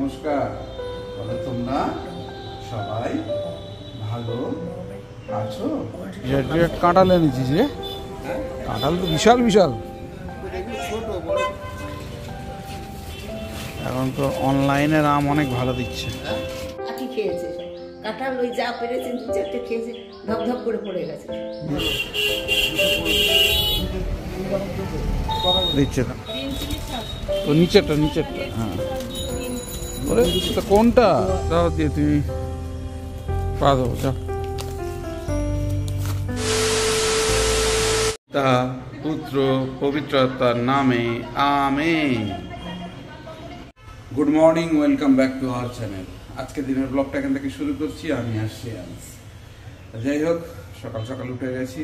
নমস্কার। বলো তোমরা সবাই ভালো আছো? কাঁঠাল এনেছিস রে? কাঁঠাল তো বিশাল বিশাল। এখন তো অনলাইনের আম অনেক ভালো দিচ্ছে। খেয়েছে কাঁঠাল ওই যা পেরেছে দু চারটে খেয়েছে, ধপ ধপ করে পড়ে গেছে। দিচ্ছে না ও নিচেরটা হ্যাঁ। ওরে কোনটা দাও দিয়ে তুমি পা দেবো যাও। তা পুত্র পবিত্রতার নামে amen. Good morning, welcome back to our channel. আজকে দিনের ব্লগটা এখান থেকে শুরু করছি। আমি আসছি যাই হোক, সকাল সকাল উঠে গেছি,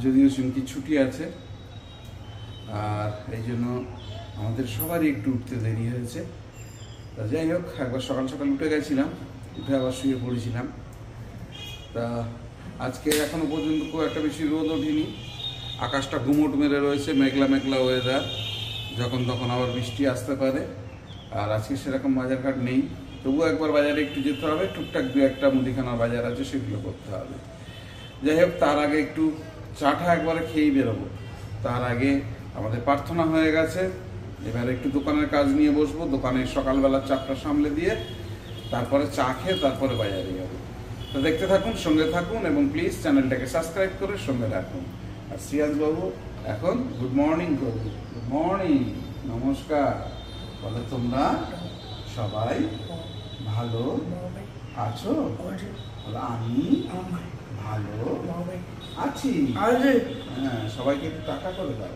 যদিও চুমকি ছুটি আছে, আর এই জন্য আমাদের সবারই একটু উঠতে দেরি হয়েছে। তা যাই হোক, একবার সকাল সকাল উঠে গেছিলাম, উঠে আবার শুয়ে পড়েছিলাম। তা আজকে এখনো পর্যন্ত খুব একটা বেশি রোদ ওঠেনি, আকাশটা গুমোট মেরে রয়েছে, মেঘলা মেঘলা ওয়েদার, যখন তখন আবার বৃষ্টি আসতে পারে। আর আজকে সেরকম বাজারঘাট নেই, তবুও একবার বাজারে একটু যেতে হবে, টুকটাক দু একটা মুদিখানার বাজার আছে, সেগুলো করতে হবে। যাই হোক, তার আগে একটু চাটা একবারে খেয়েই বেরোবো। তার আগে আমাদের প্রার্থনা হয়ে গেছে, এবারে একটু দোকানের কাজ নিয়ে বসবো। দোকানে সকালবেলা চাপটা সামলে দিয়ে তারপরে চা খেয়ে তারপরে বাজারে যাবো। তো দেখতে থাকুন, সঙ্গে থাকুন, এবং প্লিজ চ্যানেলটাকে সাবস্ক্রাইব করে সঙ্গে রাখুন। আর শ্রিয়াংশ বাবু এখন গুড মর্নিং করবো। গুড মর্নিং, নমস্কার। বলো তোমরা সবাই ভালো আছো? আমি ভালো আছি। হ্যাঁ, সবাইকে একটু টাকা করে দাও,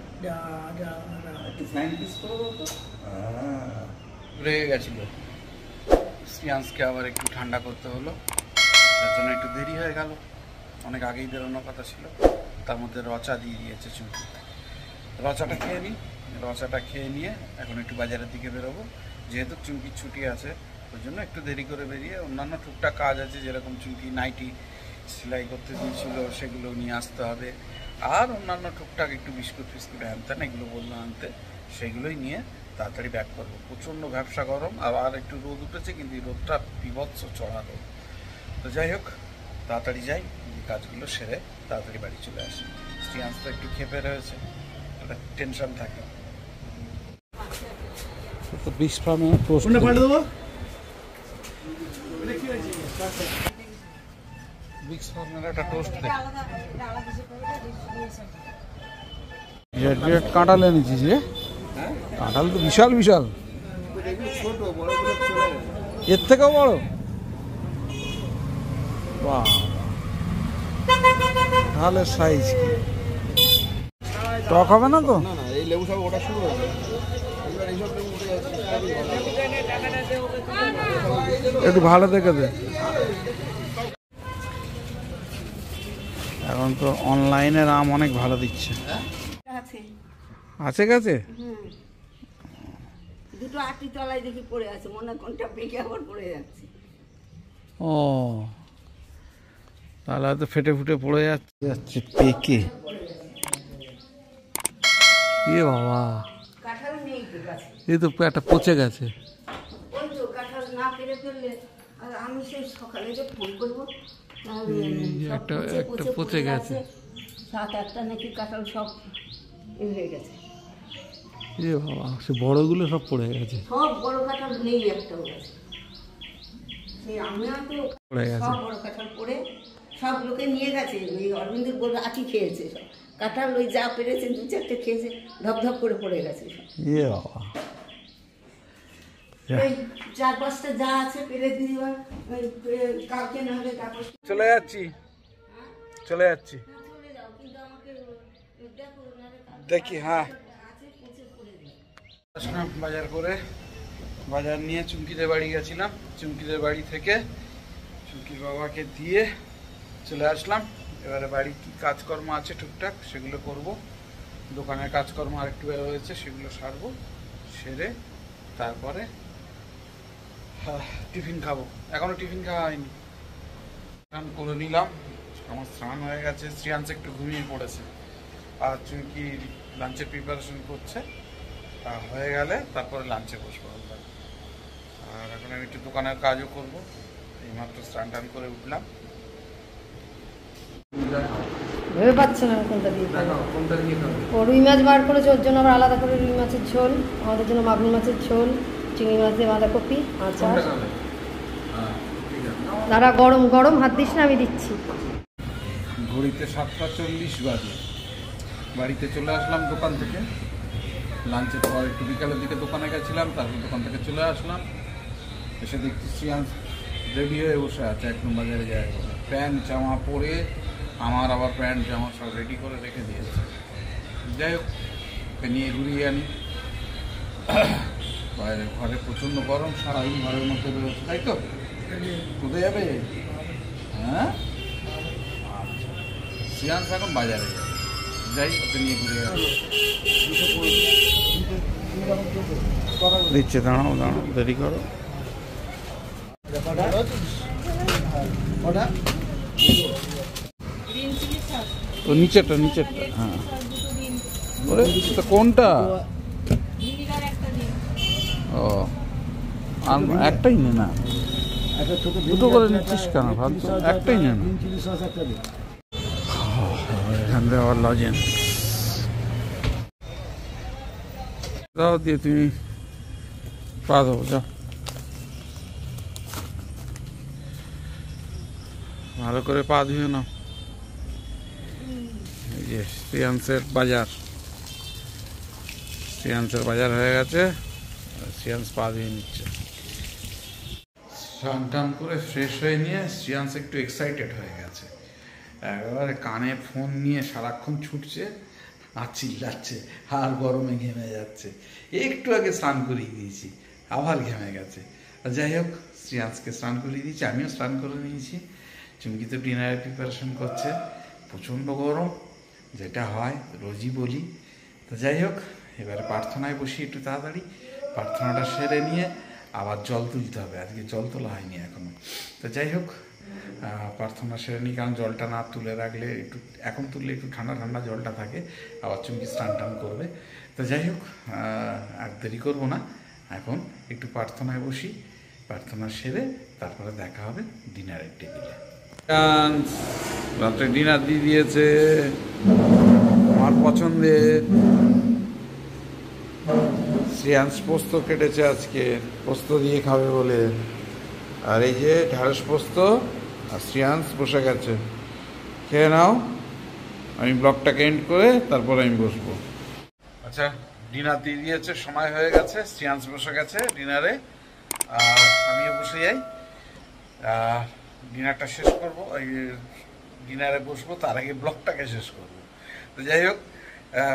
একটু ফ্লাইং কিস করে দাও তো। রেগে গেছিল, শ্রিয়াংশকে আবার একটু ঠান্ডা করতে হলো, তার জন্য একটু দেরি হয়ে গেল। অনেক আগেই বেরোনোর কথা ছিল, তার মধ্যে রচা দিয়ে দিয়েছে চুমকি। রচাটা খেয়ে নিই, রচাটা খেয়ে নিয়ে এখন একটু বাজারের দিকে বেরোবো। যেহেতু চুমকির ছুটি আছে, ওই জন্য একটু দেরি করে বেরিয়ে অন্যান্য টুকটাক কাজ আছে, যেরকম চুমকি নাইটি সেলাই করতে দিয়েছিল সেগুলো নিয়ে আসতে হবে, আর অন্যান্য টুকটাক একটু বিস্কুট ফিস্কুট আনতেন, এগুলো বললো আনতে, সেগুলোই নিয়ে তাড়াতাড়ি ব্যাক করবো। প্রচণ্ড ব্যবসা গরম, আবার একটু রোদ উঠেছে, কিন্তু এই রোদটা বিভৎস চড়া রোদ। তো যাই হোক, তাড়াতাড়ি যাই, কাজগুলো সেরে তাড়াতাড়ি বাড়ি চলে আসি। শ্রিয়াংশ তো একটু খেপে রয়েছে, একটা টেনশন থাকে। তো বিশ ফার্মে টোস্ট দেবো, বিক্স ফার্মের একটা টোস্ট দে। কাঁঠাল এনেছিস রে? কাঁঠাল তো বিশাল বিশাল, এর থেকেও বড়। বাহ, কাঁঠালের সাইজ কি টক হবে না তো? এই লেবু সব ওটা শুরু হবে। একটু ভালো দেখে দে। এখন তো অনলাইনের আম অনেক ভালো দিচ্ছে। আছে কাছে দুটো আটি তলায় দেখি পড়ে আছে, মনে কোনটা পেকে আবার পড়ে যাচ্ছে। ও, তাহলে হয়তো ফেটে ফুটে পড়ে যাচ্ছে পেকে। এ বাবা, কাঁঠাল নেই তো গাছে, এই তো একটা পচে গেছে। ওই তো কাঁঠাল না পেরে ফেললে, আর আমি সেই সকালে যে ফোন করবো, একটা পচে গেছে। 7-8টা নাকি কাঁঠাল সব হয়ে গেছে। এ বাবা, সে বড়গুলো সব পড়ে গেছে, সব বড় কাঁঠাল নেই একটাও গাছে। সেই আমিও তো সব বড় কাঁঠাল পড়ে সব লোকে নিয়ে গেছে। ওই অরবিন্দের বলে আটি খেয়েছে, সব কাঁঠাল ওই যা পেরেছে দু চারটে খেয়েছে, ধপ ধপ করে পড়ে গেছে সব। এ বাবা, এই 4-5টা যা আছে পেরে দিয়ে কালকে না হলে তারপর চলে যাচ্ছি। দেখি, হ্যাঁ বাজার করে, বাজার নিয়ে চুমকিদের বাড়ি গেছিলাম। চুমকিদের বাড়ি থেকে চুমকির বাবাকে দিয়ে চলে আসলাম। এবারে বাড়ি কি কাজকর্ম আছে টুকটাক সেগুলো করব। দোকানের কাজকর্ম আরেকটু বের হয়েছে, সেগুলো সারবো, সেরে তারপরে টিফিন খাবো। এখনো টিফিন খাওয়া হয়নি, স্নান করে নিলাম, আমার স্নান হয়ে গেছে। শ্রিয়াংশ একটু ঘুমিয়ে পড়েছে, আর চুমকি লাঞ্চের প্রিপারেশন করছে, হয়ে গেলে তারপরে লাঞ্চে বসবো। আর এখন আমি একটু দোকানের কাজও করবো। এইমাত্র স্নান টান করে উঠলাম। ভেবে পাচ্ছে না কোনটা দিয়ে কোনটা দিয়ে খাবে? ও রুই মাছ বার করেছে, ওর জন্য আবার আলাদা করে রুই মাছের ঝোল, আমাদের জন্য মাগুর মাছের ঝোল, চিংড়ি মাছ দিয়ে বাঁধাকপি, আচার। তারা গরম গরম হাত দিস না, আমি দিচ্ছি। ঘড়িতে 7:40 বাজে। বাড়িতে চলে আসলাম দোকান থেকে। লাঞ্চের পর একটু বিকালের দিকে দোকানে গেছিলাম, তারপর দোকান থেকে চলে আসলাম। এসে দেখছি শ্রিয়াংশ রেডি হয়ে বসে আছে, এক নম্বর বাজারে যায় বলে। প্যান্ট জামা পরে, আমার আবার প্যান্ট জামা সব রেডি করে রেখে দিয়েছে। যাই হোক, ওকে নিয়ে ঘুরিয়ে আনি। বাইরে ঘরে প্রচণ্ড গরম, সারাদিন ঘরের মধ্যে বেরোচ্ছে, তাই তো? কোথায় যাবে? হ্যাঁ, আচ্ছা। শ্রিয়াংশ এখন বাজারে যাবে, যাই ওকে নিয়ে ঘুরে আসি। দিচ্ছে, দাঁড়াও দাঁড়াও, দেরি করো। তো নিচেরটা, হ্যাঁ। ওরে তো কোনটা? ও, আর একটাই নে না, দুটো করে নিচ্ছিস কেন? ভাবছো একটাই নে না। এখান থেকে আবার লজেন্স দাও, দিয়ে তুমি পা দেবো, যাও। ভালো করে পা ধুয়ে নাও। এই যে শ্রিয়াংশের বাজার হয়ে গেছে, শ্রিয়াংশ পা ধুয়ে নিচ্ছে। স্নান টান করে ফ্রেশ হয়ে নিয়ে শ্রিয়াংশ একটু এক্সাইটেড হয়ে গেছে। একেবারে কানে ফোন নিয়ে সারাক্ষণ ছুটছে আর চিল্লাচ্ছে, আর গরমে ঘেমে যাচ্ছে। একটু আগে স্নান করিয়ে দিয়েছি, আবার ঘেমে গেছে। যাই হোক, শ্রিয়াংশকে স্নান করিয়ে দিয়েছি, আমিও স্নান করে নিয়েছি। চুমকি তো ডিনারের প্রিপারেশন করছে। প্রচণ্ড গরম, যেটা হয় রোজই বলি। তো যাই হোক, এবারে প্রার্থনায় বসি একটু তাড়াতাড়ি। প্রার্থনাটা সেরে নিয়ে আবার জল তুলতে হবে, আজকে জল তোলা হয়নি এখনো। তো যাই হোক, প্রার্থনা সেরে নিই, কারণ জলটা না তুলে রাখলে একটু, এখন তুললে একটু ঠান্ডা ঠান্ডা জলটা থাকে, আবার চুমকি স্নান টান করবে। তো যাই হোক, আর দেরি করবো না, এখন একটু প্রার্থনায় বসি। প্রার্থনা সেরে তারপরে দেখা হবে ডিনারের টেবিলে। রাত্রে ডিনার দিয়ে দিয়েছে আমার পছন্দের। শ্রিয়াংশ পোস্ত কেটেছে আজকে, পোস্ত দিয়ে খাবে বলে। আর এই যে ঢ্যাঁড়স পোস্ত, আর শ্রিয়াংশ বসে গেছে। খেয়ে নাও, আমি ব্লগটাকে এন্ড করে তারপর আমি বসবো। আচ্ছা, ডিনার দিয়ে দিয়েছে, সময় হয়ে গেছে। শ্রিয়াংশ বসে গেছে ডিনারে, আর আমিও বসে যাই। ডিনারটা শেষ করবো, ডিনারে বসবো, তার আগে ব্লগটাকে শেষ করবো। তো যাই হোক,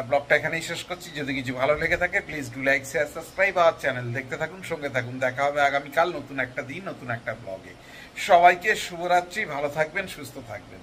ব্লগটা এখানেই শেষ করছি। যদি কিছু ভালো লেগে থাকে, please do like, share, subscribe our channel. দেখতে থাকুন, সঙ্গে থাকুন। দেখা হবে আগামীকাল নতুন একটা দিন, নতুন একটা ব্লগে। সবাইকে শুভরাত্রি, ভালো থাকবেন, সুস্থ থাকবেন।